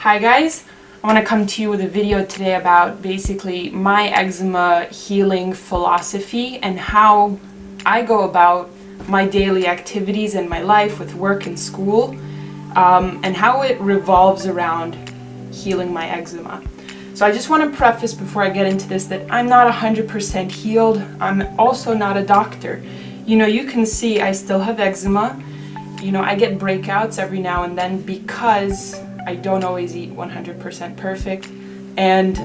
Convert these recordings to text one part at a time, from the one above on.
Hi guys, I want to come to you with a video today about basically my eczema healing philosophy and how I go about my daily activities in my life with work and school, and how it revolves around healing my eczema. So I just want to preface before I get into this that I'm not 100% healed. I'm also not a doctor. You can see I still have eczema. I get breakouts every now and then because I don't always eat 100% perfect, and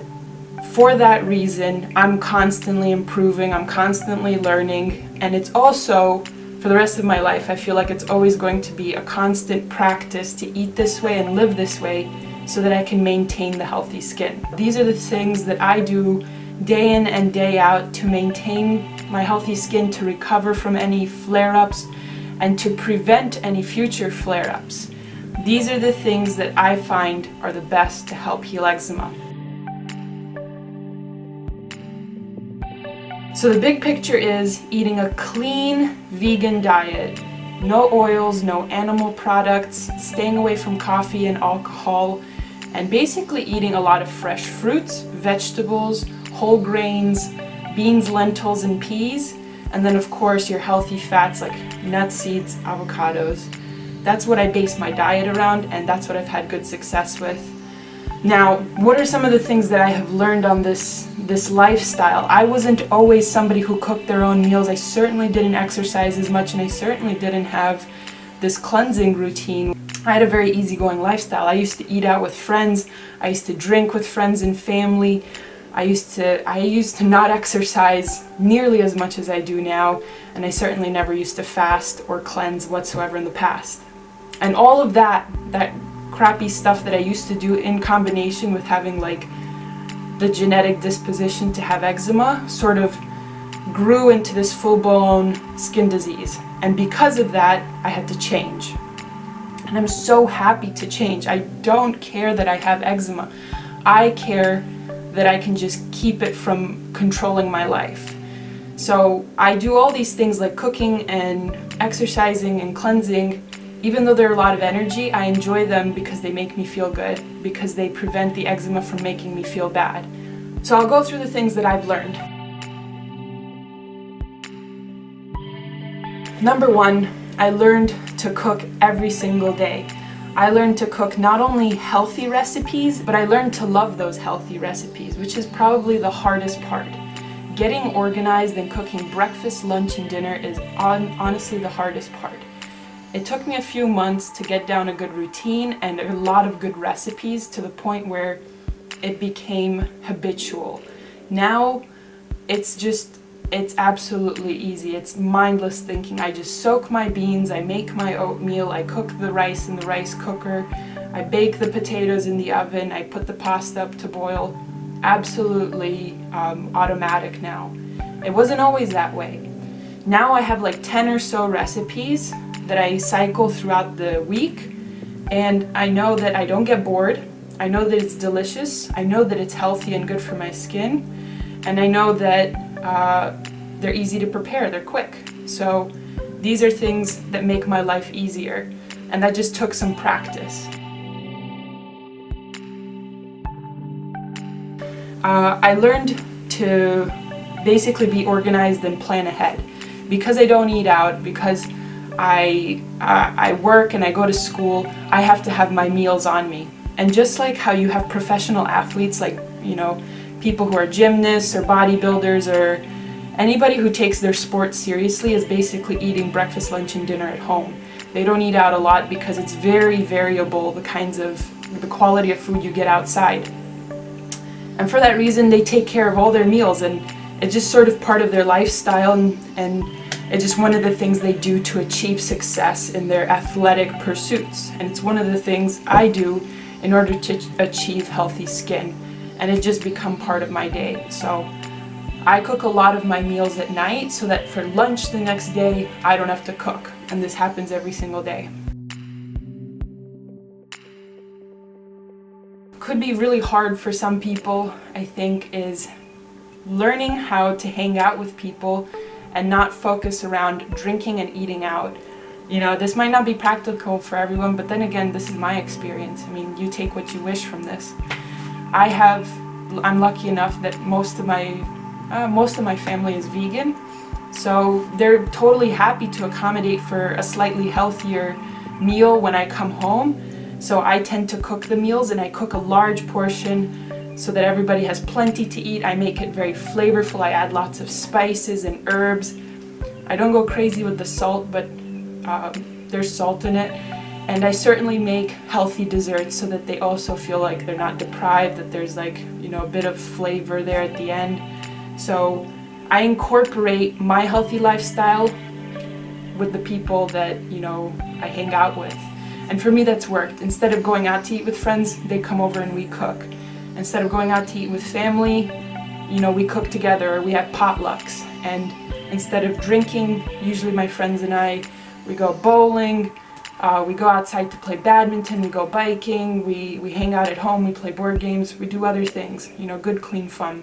for that reason I'm constantly improving, I'm constantly learning, and it's also, for the rest of my life, I feel like it's always going to be a constant practice to eat this way and live this way so that I can maintain the healthy skin. These are the things that I do day in and day out to maintain my healthy skin, to recover from any flare-ups, and to prevent any future flare-ups. These are the things that I find are the best to help heal eczema. So the big picture is eating a clean vegan diet. No oils, no animal products, staying away from coffee and alcohol, and basically eating a lot of fresh fruits, vegetables, whole grains, beans, lentils, and peas, and then of course your healthy fats like nuts, seeds, avocados. That's what I base my diet around, and that's what I've had good success with. Now, what are some of the things that I have learned on this lifestyle? I wasn't always somebody who cooked their own meals. I certainly didn't exercise as much, and I certainly didn't have this cleansing routine. I had a very easygoing lifestyle. I used to eat out with friends. I used to drink with friends and family. I used to not exercise nearly as much as I do now, and I certainly never used to fast or cleanse whatsoever in the past. And all of that crappy stuff that I used to do in combination with having like the genetic disposition to have eczema sort of grew into this full-blown skin disease. And because of that, I had to change. And I'm so happy to change. I don't care that I have eczema. I care that I can just keep it from controlling my life. So I do all these things like cooking and exercising and cleansing. Even though they're a lot of energy, I enjoy them because they make me feel good, because they prevent the eczema from making me feel bad. So I'll go through the things that I've learned. Number one, I learned to cook every single day. I learned to cook not only healthy recipes, but I learned to love those healthy recipes, which is probably the hardest part. Getting organized and cooking breakfast, lunch, and dinner is honestly the hardest part. It took me a few months to get down a good routine and a lot of good recipes to the point where it became habitual. Now it's absolutely easy. It's mindless thinking. I just soak my beans, I make my oatmeal, I cook the rice in the rice cooker, I bake the potatoes in the oven, I put the pasta up to boil. Absolutely automatic now. It wasn't always that way. Now I have like 10 or so recipes that I cycle throughout the week, and I know that I don't get bored. I know that it's delicious. I know that it's healthy and good for my skin, and I know that they're easy to prepare, they're quick. So these are things that make my life easier, and that just took some practice. I learned to basically be organized and plan ahead. Because I don't eat out, because I work and I go to school, I have to have my meals on me. And just like how you have professional athletes, like, people who are gymnasts or bodybuilders or anybody who takes their sport seriously is basically eating breakfast, lunch, and dinner at home. They don't eat out a lot because it's very variable, the quality of food you get outside. And for that reason, they take care of all their meals, and it's just sort of part of their lifestyle, and it's just one of the things they do to achieve success in their athletic pursuits. And it's one of the things I do in order to achieve healthy skin. And it just become part of my day. So I cook a lot of my meals at night so that for lunch the next day, I don't have to cook. And this happens every single day. Could be really hard for some people, I think, is learning how to hang out with people and not focus around drinking and eating out. You know, this might not be practical for everyone, but then again, this is my experience. I mean, you take what you wish from this. I'm lucky enough that most of my family is vegan, so they're totally happy to accommodate for a slightly healthier meal when I come home. So I tend to cook the meals, and I cook a large portion so that everybody has plenty to eat. I make it very flavorful. I add lots of spices and herbs. I don't go crazy with the salt, but there's salt in it. And I certainly make healthy desserts so that they also feel like they're not deprived, that there's like, you know, a bit of flavor there at the end. So I incorporate my healthy lifestyle with the people that, you know, I hang out with. And for me, that's worked. Instead of going out to eat with friends, they come over and we cook. Instead of going out to eat with family, you know, we cook together, or we have potlucks. And instead of drinking, usually my friends and I, we go bowling, we go outside to play badminton, we go biking, we hang out at home, we play board games, we do other things, you know, good, clean fun.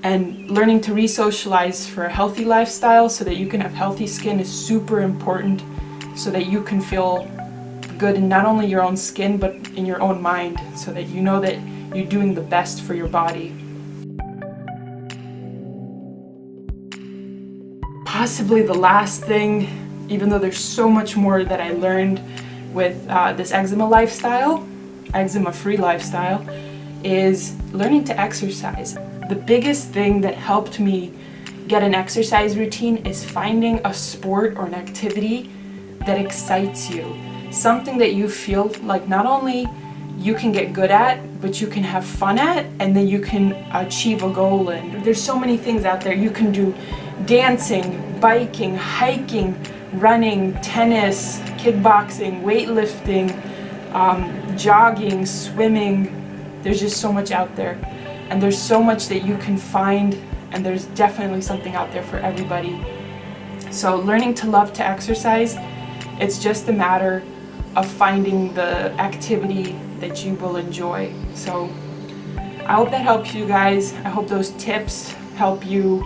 And learning to re-socialize for a healthy lifestyle so that you can have healthy skin is super important, so that you can feel good in not only your own skin, but in your own mind, so that you know that you're doing the best for your body. Possibly the last thing, even though there's so much more that I learned with this eczema-free lifestyle, is learning to exercise. The biggest thing that helped me get an exercise routine is finding a sport or an activity that excites you. Something that you feel like not only you can get good at, but you can have fun at, and then you can achieve a goal in. There's so many things out there. You can do dancing, biking, hiking, running, tennis, kickboxing, weightlifting, jogging, swimming. There's just so much out there. And there's so much that you can find, and there's definitely something out there for everybody. So learning to love to exercise, it's just a matter of finding the activity that you will enjoy. So I hope that helps you guys. I hope those tips help you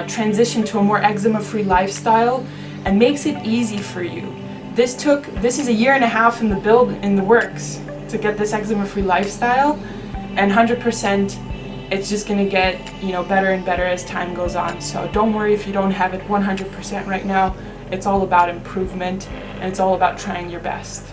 transition to a more eczema-free lifestyle and makes it easy for you. This is a year and a half in the works to get this eczema-free lifestyle, and 100% it's just gonna get, you know, better and better as time goes on. So don't worry if you don't have it 100% right now. It's all about improvement, and it's all about trying your best.